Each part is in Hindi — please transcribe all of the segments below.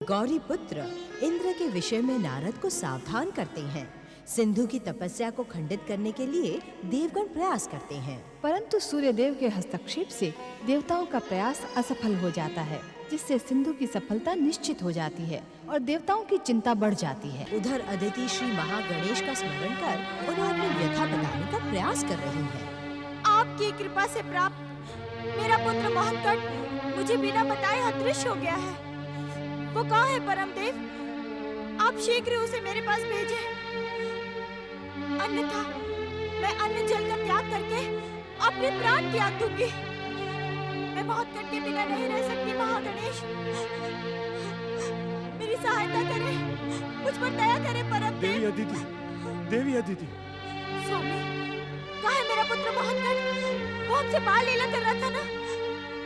गौरीपुत्र इंद्र के विषय में नारद को सावधान करते हैं। सिंधु की तपस्या को खंडित करने के लिए देवगण प्रयास करते हैं, परंतु सूर्यदेव के हस्तक्षेप से देवताओं का प्रयास असफल हो जाता है, जिससे सिंधु की सफलता निश्चित हो जाती है और देवताओं की चिंता बढ़ जाती है। उधर अदिति श्री महागणेश का स्मरण कर उन्हें अपनी व्यथा बताने का प्रयास कर रही है। आपकी कृपा से प्राप्त मेरा पुत्र महत्कट मुझे बिना बताए अदृश्य हो गया है। वो कहाँ है परमदेव? आप शीघ्र उसे मेरे पास भेजें, अन्यथा मैं अन्न जल का त्याग करके अपने प्राण त्याग दूंगी। मैं महत्कट के बिना नहीं रह सकती। महागणेश, मेरी सहायता करें, मुझ पर दया करें परमदेव। देवी अदिति, देवी अदिति। स्वामी, कहाँ है मेरा पुत्र महत्कट? वो हमसे बाल लीला कर रहा था ना?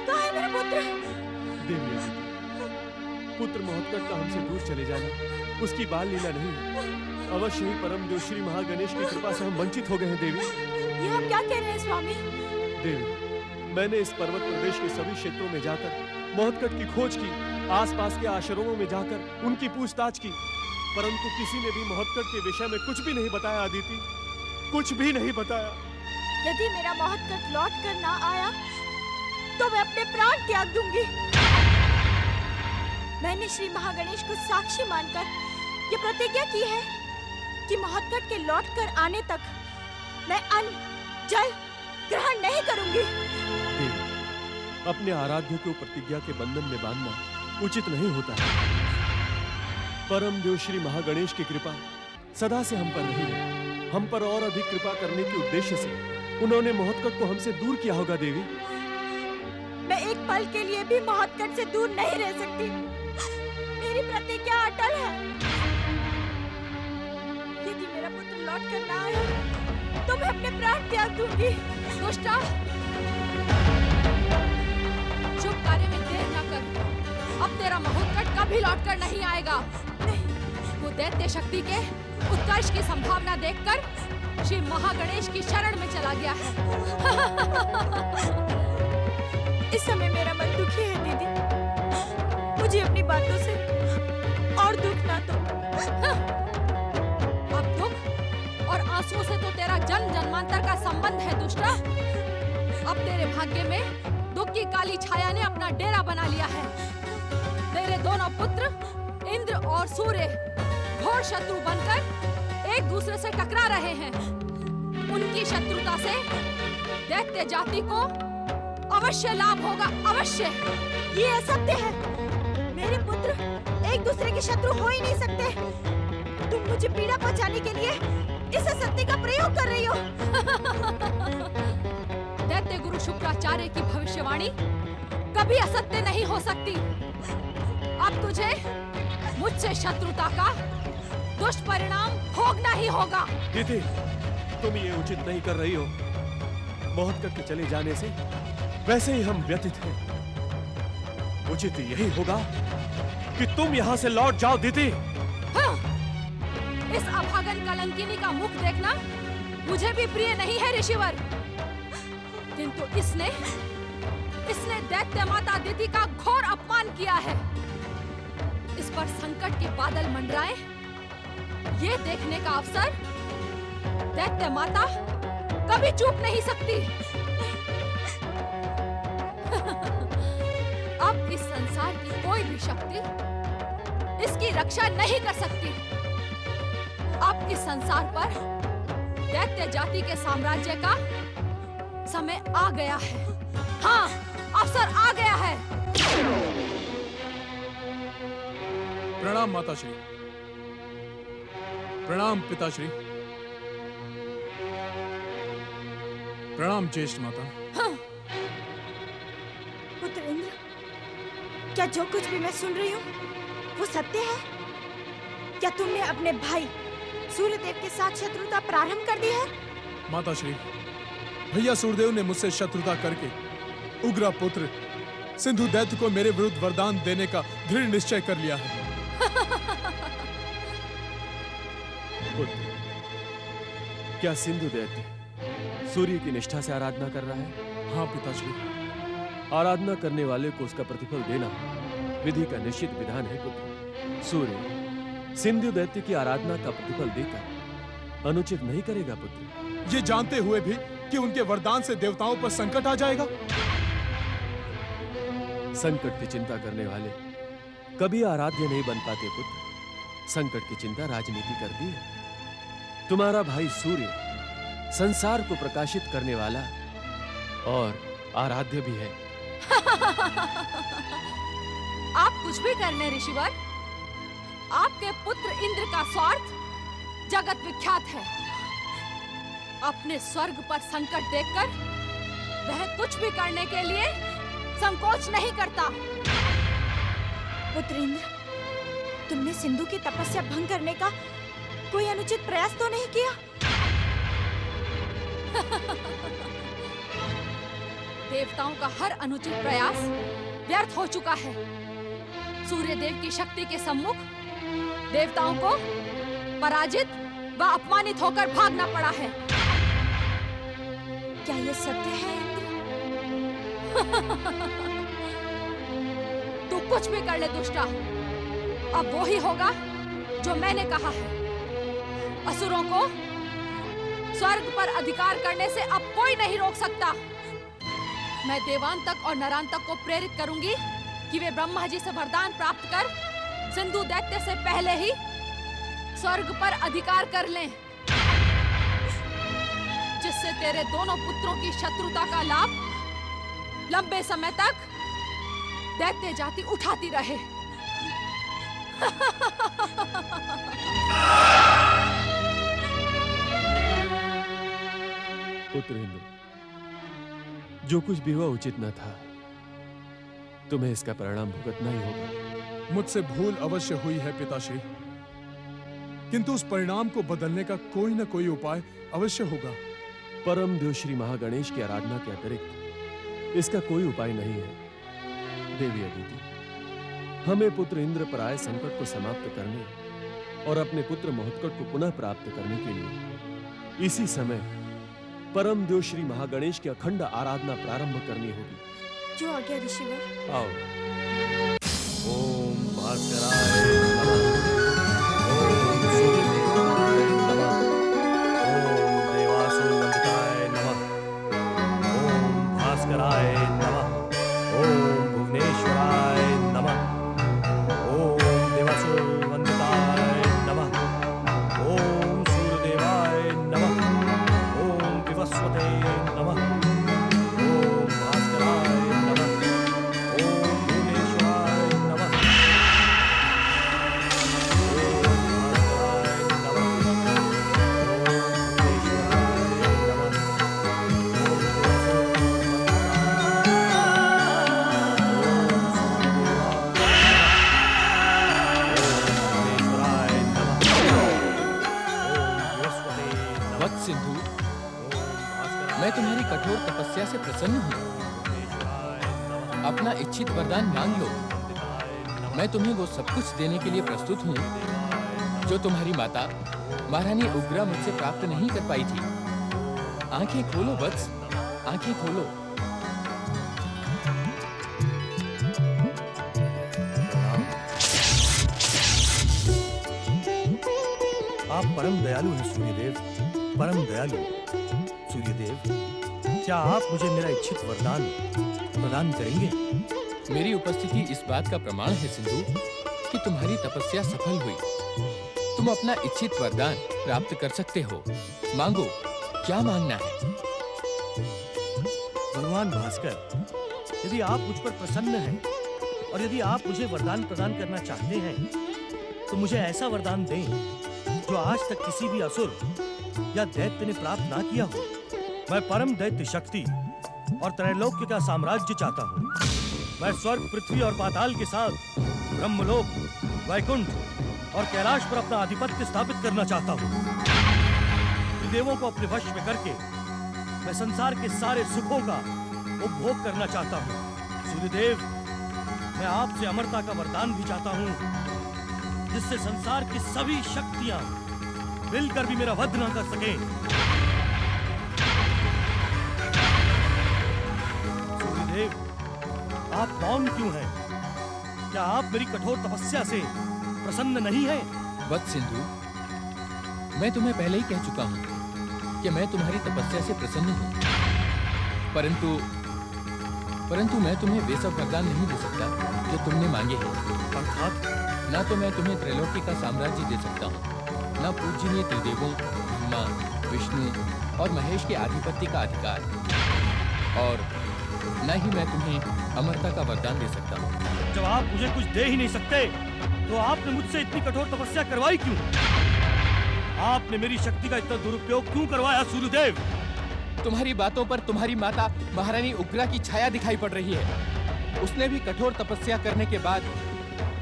कहाँ है मेरा पुत्र? देवी अदिति, पुत्र महत्कट का हमसे दूर चले जाना उसकी बाल लीला नहीं, अवश्य ही परम देव श्री महागणेश की कृपा से हम वंचित हो गए हैं। देवी, ये आप क्या कह रहे हैं स्वामी? देवी, मैंने इस पर्वत प्रदेश के सभी क्षेत्रों में जाकर महत्कट की खोज की, आसपास के आश्रमों में जाकर उनकी पूछताछ की, परंतु किसी ने भी महत्कट के विषय में कुछ भी नहीं बताया। अदिति, कुछ भी नहीं बताया। यदि मेरा महत्कट लौट कर ना आया तो मैं अपने प्राण त्याग दूंगी। मैंने श्री महागणेश को साक्षी मानकर ये प्रतिज्ञा की है कि महत्कट के लौटकर आने तक मैं अन्न जल ग्रहण नहीं करूंगी। देवी, अपने आराध्य को प्रतिज्ञा के बंधन में बांधना उचित नहीं होता है। परम देव श्री महागणेश की कृपा सदा से हम पर रही है। हम पर और अधिक कृपा करने के उद्देश्य से उन्होंने महत्कट को हमसे दूर किया होगा। देवी, मैं एक पल के लिए भी महत्कट से दूर नहीं रह सकती। मेरी प्रतिज्ञा अटल है। यदि मेरा पुत्र लौट कर ना आया तो मैं अपने प्राण त्याग दूंगी। दुष्टा, शुभ कार्य में देर न कर। अब तेरा महत्कट कभी लौट कर नहीं आएगा। वो दैत्य शक्ति के उत्कर्ष की संभावना देखकर श्री महागणेश की शरण में चला गया है। इस समय मेरा मन दुखी है दीदी। मुझे अपनी बातों से और दुख ना दो। अब दुख और आंसुओं से तो तेरा जन्म जन्मांतर का संबंध है दुष्टा। अब तेरे भाग्य में दुख की काली छाया ने अपना डेरा बना लिया है। तेरे दोनों पुत्र इंद्र और सूर्य घोर शत्रु बनकर एक दूसरे से टकरा रहे हैं। उनकी शत्रुता से दैत्य जाति को अवश्य लाभ होगा, अवश्य। ये असत्य है। मेरे पुत्र एक दूसरे के शत्रु हो ही नहीं सकते। तुम मुझे पीड़ा पहुंचाने के लिए इस असत्य का प्रयोग कर रही हो। दैत्य गुरु शुक्राचार्य की भविष्यवाणी कभी असत्य नहीं हो सकती। अब तुझे मुझसे शत्रुता का दुष्परिणाम भोगना ही होगा। दीदी, तुम ये उचित नहीं कर रही हो। महत्कट के चले जाने से वैसे ही हम व्यथित हैं। उचित यही होगा कि तुम यहाँ से लौट जाओ। दीदी, हाँ, इस अभागन कलंकिनी का मुख देखना मुझे भी प्रिय नहीं है ऋषिवर, किंतु इसने दैत्य माता अदिति का घोर अपमान किया है। इस पर संकट के बादल मंडराए, ये देखने का अवसर दैत्य माता कभी चूक नहीं सकती। अब इस संसार की कोई भी शक्ति इसकी रक्षा नहीं कर सकती। अब इस संसार पर दैत्य जाति के साम्राज्य का समय आ गया है। हाँ, अवसर आ गया है। प्रणाम माताश्री। प्रणाम पिताश्री। प्रणाम ज्येष्ठ माता। हाँ। पुत्र इंद्र, क्या जो कुछ भी मैं सुन रही हूँ वो सत्य है? क्या तुमने अपने भाई सूर्यदेव के साथ शत्रुता प्रारंभ कर दी है? माताश्री, भैया सूर्यदेव ने मुझसे शत्रुता करके उग्र पुत्र सिंधु दैत्य को मेरे विरुद्ध वरदान देने का दृढ़ निश्चय कर लिया है। पुत्र, क्या सिंधु दैत्य सूर्य की निष्ठा से आराधना कर रहा है? हाँ पिताश्री। आराधना करने वाले को उसका प्रतिफल देना विधि का निश्चित विधान है पुत्र। सूर्य सिंधु दैत्य की आराधना का प्रतिफल देकर अनुचित नहीं करेगा पुत्र। ये जानते हुए भी कि उनके वरदान से देवताओं पर संकट आ जाएगा। संकट की चिंता करने वाले कभी आराध्य नहीं बन पाते पुत्र। संकट की चिंता राजनीति करती है। तुम्हारा भाई सूर्य संसार को प्रकाशित करने वाला और आराध्य भी है। आप कुछ भी कर लें ऋषिवर, आपके पुत्र इंद्र का स्वार्थ जगत विख्यात है। अपने स्वर्ग पर संकट देखकर वह कुछ भी करने के लिए संकोच नहीं करता। पुत्र इंद्र, तुमने सिंधु की तपस्या भंग करने का कोई अनुचित प्रयास तो नहीं किया? देवताओं का हर अनुचित प्रयास व्यर्थ हो चुका है। सूर्य देव की शक्ति के सम्मुख देवताओं को पराजित व अपमानित होकर भागना पड़ा है। क्या ये सत्य है इंद्र? तू कुछ भी कर ले दुष्टा, अब वो ही होगा जो मैंने कहा है। असुरों को स्वर्ग पर अधिकार करने से अब कोई नहीं रोक सकता। मैं देवांतक और नरांतक को प्रेरित करूंगी कि वे ब्रह्मा जी से वरदान प्राप्त कर सिंधु दैत्य से पहले ही स्वर्ग पर अधिकार कर लें, जिससे तेरे दोनों पुत्रों की शत्रुता का लाभ लंबे समय तक दैत्य जाति उठाती रहे। पुत्र इंद्र, जो कुछ भी हुआ उचित न था। तुम्हें इसका परिणाम भुगतना ही होगा। मुझसे भूल अवश्य हुई है पिताश्री, किंतु उस परिणाम को बदलने का कोई न कोई उपाय अवश्य होगा। परम देव श्री महागणेश की आराधना के अतिरिक्त इसका कोई उपाय नहीं है। देवी अदिति, हमें पुत्र इंद्र पर आए संकट को समाप्त करने और अपने पुत्र महोत्कट को पुनः प्राप्त करने के लिए इसी समय परम देव श्री महागणेश की अखंड आराधना प्रारंभ करनी होगी। जो आज्ञा ऋषिवर। आओ। ओम भास्कराय नमः। ओम सूर्यदेवाय नमः। ओम देवासुरवंदिताय नमः। ओम भास्कराय नमः। ओम भुवनेश्वराय नमः। ओम देवासुरवंदिताय नमः। ओम सूर्यदेवाय नमः। ओम विवस्वते नमः। ओम भास्कराय नमः। ओम भुवनेश्वराय नमः। वत्स सिंधु, मैं तुम्हारी कठोर तपस्या से प्रसन्न हूँ। अपना इच्छित वरदान मांग लो। मैं तुम्हें वो सब कुछ देने के लिए प्रस्तुत हूँ जो तुम्हारी माता महारानी उग्रा मुझसे प्राप्त नहीं कर पाई थी। आंखें खोलो वत्स, आंखें खोलो। आप परम दयालु हैं सूर्यदेव, परम दयालु। सूर्यदेव, क्या आप मुझे मेरा इच्छित वरदान प्रदान करेंगे? मेरी उपस्थिति इस बात का प्रमाण है सिंधु कि तुम्हारी तपस्या सफल हुई। तुम अपना इच्छित वरदान प्राप्त कर सकते हो। मांगो, क्या मांगना है? भगवान भास्कर, यदि आप मुझ पर प्रसन्न हैं और यदि आप मुझे वरदान प्रदान करना चाहते हैं तो मुझे ऐसा वरदान दें जो आज तक किसी भी असुर या दैत्य ने प्राप्त ना किया हो। मैं परम दैत्य शक्ति और त्रैलोक्य का साम्राज्य चाहता हूँ। मैं स्वर्ग, पृथ्वी और पाताल के साथ ब्रह्मलोक, वैकुंठ और कैलाश पर अपना आधिपत्य स्थापित करना चाहता हूँ। देवों को अपने वश में करके मैं संसार के सारे सुखों का उपभोग करना चाहता हूँ। सूर्यदेव, मैं आपसे अमरता का वरदान भी चाहता हूँ, जिससे संसार की सभी शक्तियां मिलकर भी मेरा वध न कर सके। सूर्यदेव, आप मौन क्यों हैं? क्या आप मेरी कठोर तपस्या से प्रसन्न नहीं है? वत्स सिंधु, मैं तुम्हें पहले ही कह चुका हूँ कि मैं तुम्हारी तपस्या से प्रसन्न हूँ, परंतु मैं तुम्हें वे सब वरदान नहीं दे सकता जो तुमने मांगे हैं। अर्थात? ना तो मैं तुम्हें त्रैलोकी का साम्राज्य दे सकता हूँ, ना पूजनीय त्रिदेवों ब्रह्मा, विष्णु और महेश के आधिपत्य का अधिकार, और न ही मैं तुम्हें अमरता का वरदान दे सकता हूँ। जब आप मुझे कुछ दे ही नहीं सकते, तो आपने मुझसे इतनी कठोर तपस्या करवाई क्यों? आपने मेरी शक्ति का इतना दुरुपयोग क्यों करवाया सूर्यदेव? तुम्हारी बातों पर तुम्हारी माता महारानी उग्रा की छाया दिखाई पड़ रही है। उसने भी कठोर तपस्या करने के बाद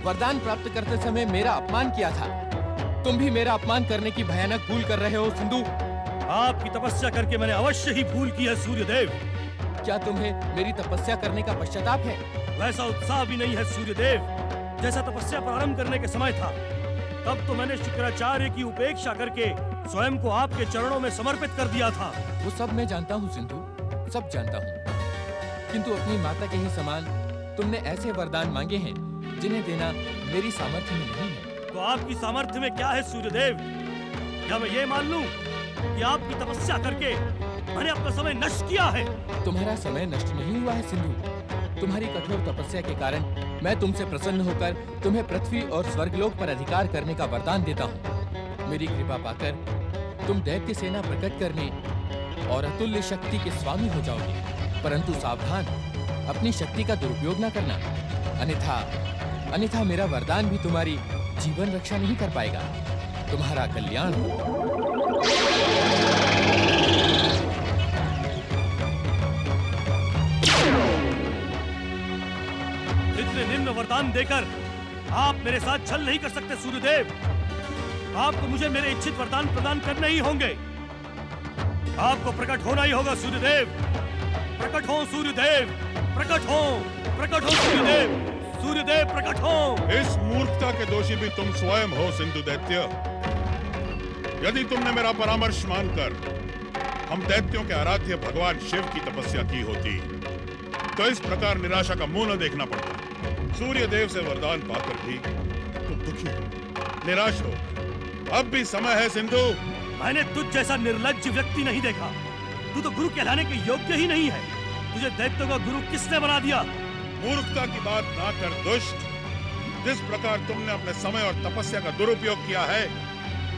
वरदान प्राप्त करते समय मेरा अपमान किया था। तुम भी मेरा अपमान करने की भयानक भूल कर रहे हो सिंधु। आपकी तपस्या करके मैंने अवश्य ही भूल की है सूर्यदेव। क्या तुम्हें मेरी तपस्या करने का पश्चाताप है? वैसा उत्साह भी नहीं है सूर्यदेव जैसा तपस्या प्रारंभ करने के समय था। तब तो मैंने शुक्राचार्य की उपेक्षा करके स्वयं को आपके चरणों में समर्पित कर दिया था। वो सब मैं जानता हूँ सिंधु, सब जानता हूँ, किंतु अपनी माता के ही समान तुमने ऐसे वरदान मांगे हैं जिन्हें देना मेरी सामर्थ्य में नहीं है। तो आपकी सामर्थ्य में क्या है सूर्यदेव? क्या मैं ये मान लूं कि आपकी तपस्या करके मैंने अपना समय नष्ट किया है? तुम्हारा समय नष्ट नहीं हुआ है सिंधु। तुम्हारी कठोर तपस्या के कारण मैं तुमसे प्रसन्न होकर तुम्हें पृथ्वी और स्वर्गलोक पर अधिकार करने का वरदान देता हूँ। मेरी कृपा पाकर तुम दैत्य सेना प्रकट करने और अतुल्य शक्ति के स्वामी हो जाओगे, परंतु सावधान, अपनी शक्ति का दुरुपयोग न करना, अन्यथा मेरा वरदान भी तुम्हारी जीवन रक्षा नहीं कर पाएगा। तुम्हारा कल्याण हो। इतने निम्न वरदान देकर आप मेरे साथ छल नहीं कर सकते सूर्यदेव। आपको मुझे मेरे इच्छित वरदान प्रदान करने ही होंगे। आपको प्रकट होना ही होगा सूर्यदेव। प्रकट हो सूर्यदेव, प्रकट हो सूर्यदेव, सूर्यदेव प्रकट हो। इस मूर्खता के दोषी भी तुम स्वयं हो सिंधु दैत्य। यदि तुमने मेरा परामर्श मानकर हम दैत्यों के आराध्य भगवान शिव की तपस्या की होती तो इस प्रकार निराशा का मुंह न देखना पड़ता। सूर्य देव से वरदान पाकर भी तुम दुखी हो, निराश हो। अब भी समय है सिंधु। मैंने तुझ जैसा निर्लज्ज व्यक्ति नहीं देखा। तू तो गुरु कहलाने के योग्य ही नहीं है। तुझे दैत्यों का गुरु किसने बना दिया? मूर्खता की बात ना कर दुष्ट। जिस प्रकार तुमने अपने समय और तपस्या का दुरुपयोग किया है,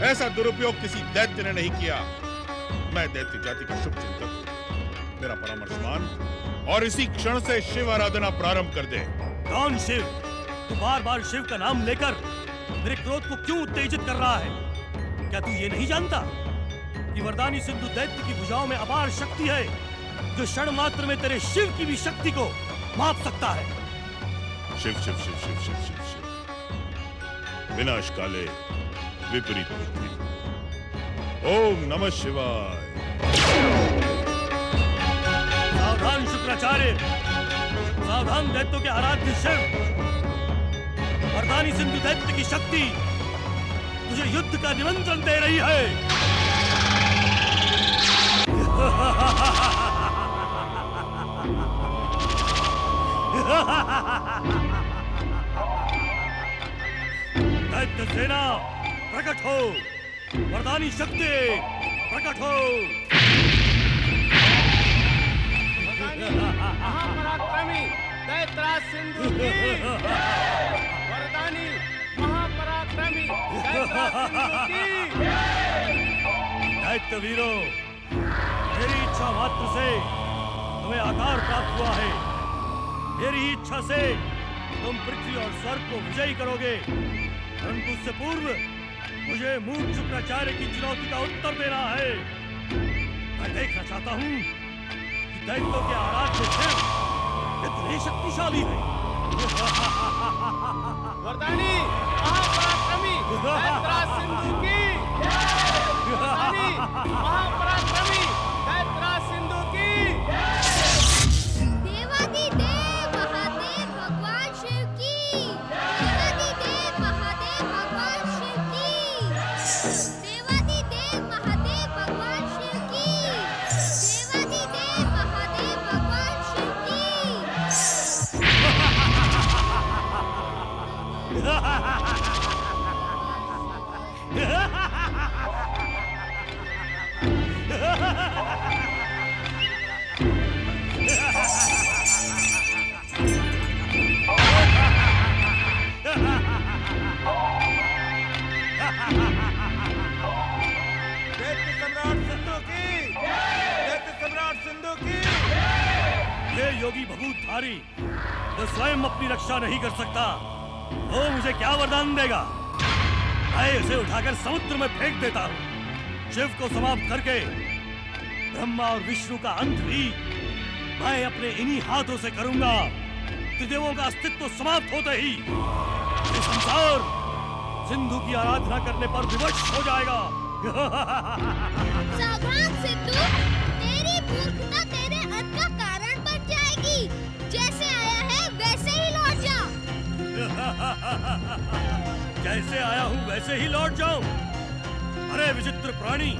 ऐसा दुरुपयोग किसी दैत्य ने नहीं किया। मैं दैत्य जाति का शुभ चिंतक हूँ। मेरा परामर्श मान और इसी क्षण से शिव आराधना प्रारंभ कर दे। कौन शिव? तू बार बार शिव का नाम लेकर मेरे क्रोध को क्यों उत्तेजित कर रहा है? क्या तू ये नहीं जानता कि वरदानी सिंधु दैत्य की भुजाओं में अपार शक्ति है, जो क्षण मात्र में तेरे शिव की भी शक्ति को माप सकता है? शिव शिव शिव शिव शिव शिव शिव। विनाश काले विपरीत बुद्धि। ओम नमः शिवाय। सावधान शुक्राचार्य, सावधान दैत्यों के आराध्य शिव। वरदानी सिंधु दैत्य की शक्ति तुझे युद्ध का निमंत्रण दे रही है। दैत्य सेना प्रकट हो, वरदानी शक्ति प्रकट हो। महापराक्रमी दैत्यराज सिंधु की, वरदानी महापराक्रमी दैत्यराज सिंधु की। दैत्य वीरों, मेरी इच्छा मात्र से तुम्हें आकार प्राप्त हुआ है। मेरी ही इच्छा से तुम पृथ्वी और स्वर्ग को विजयी करोगे, परंतु उससे पूर्व मुझे मूर्ख शुक्राचार्य की चुनौती का उत्तर देना है। मैं देखना चाहता हूँ कि दैत्यों के आराध्य शिव कितने शक्तिशाली है। वरदानी महापराक्रमी दैत्यराज सिंधु की, वरदानी महापराक्रमी दैत्यराज सिंधु की। देवादिदेव महादेव भगवान शिव की, देवादिदेव महादेव भगवान शिव की, देवादिदेव महादेव भगवान शिव की, देवादिदेव महादेव भगवान शिव की। ये योगी भभूतधारी जो स्वयं अपनी रक्षा नहीं कर सकता, वो मुझे क्या वरदान देगा? मैं उसे उठाकर समुद्र में फेंक देता हूँ। शिव को समाप्त करके ब्रह्मा और विष्णु का अंत भी मैं अपने इन्हीं हाथों से करूंगा। त्रिदेवों का अस्तित्व समाप्त होते ही ये संसार सिंधु की आराधना करने पर विवश हो जाएगा। सावधान सिंधु, तेरी मूर्खता तेरे अंत का कारण बन जाएगी। जैसे आया है वैसे ही लौट जा। जैसे आया हूँ वैसे ही लौट जाऊं? अरे विचित्र प्राणी,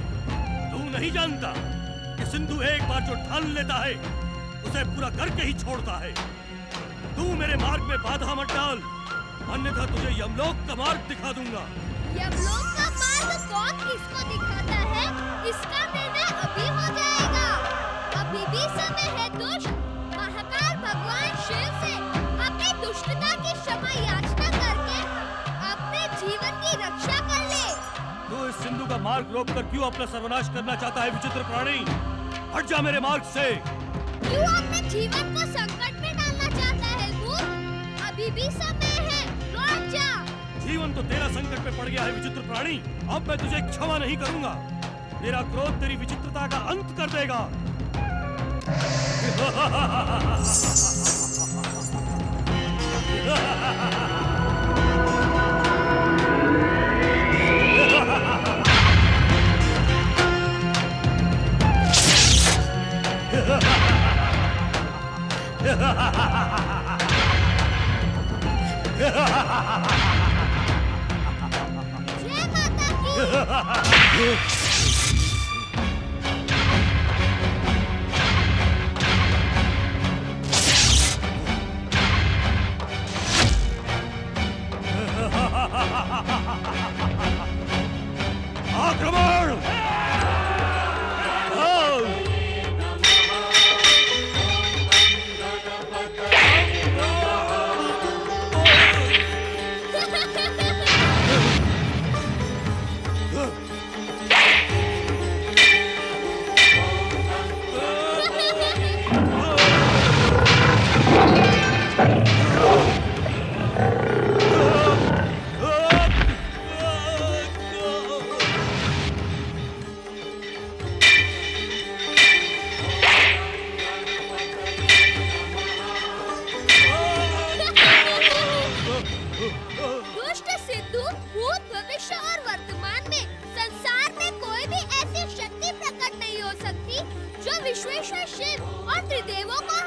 तू नहीं जानता कि सिंधु एक बार जो ठान लेता है उसे पूरा करके ही छोड़ता है। तू मेरे मार्ग में बाधा मत डाल, अन्यथा तुझे यमलोक का मार्ग दिखा दूंगा। यमलोक का मार्ग कौन किसको दिखाता है, इसका निर्णय अभी हो जाएगा। अभी भी समय है दुष्ट। महाकाल भगवान शिव से अपनी दुष्टता की क्षमा याचना करके अपने जीवन की रक्षा कर ले। तू इस सिंधु का मार्ग रोककर क्यों अपना सर्वनाश करना चाहता है विचित्र प्राणी? हट जा मेरे मार्ग से। क्यों अपने जीवन को संकट में डालना चाहता है मूर्ख? अभी भी समय है, लौट जा। जीवन तो तेरा संकट में पड़ गया है विचित्र प्राणी। अब मैं तुझे क्षमा नहीं करूंगा। तेरा क्रोध तेरी विचित्रता का अंत कर देगा। जय माता की। आक्रमण! दुष्ट सिंधु भूत, भविष्य और वर्तमान में संसार में कोई भी ऐसी शक्ति प्रकट नहीं हो सकती जो विश्वेश्वर शिव और त्रिदेवों को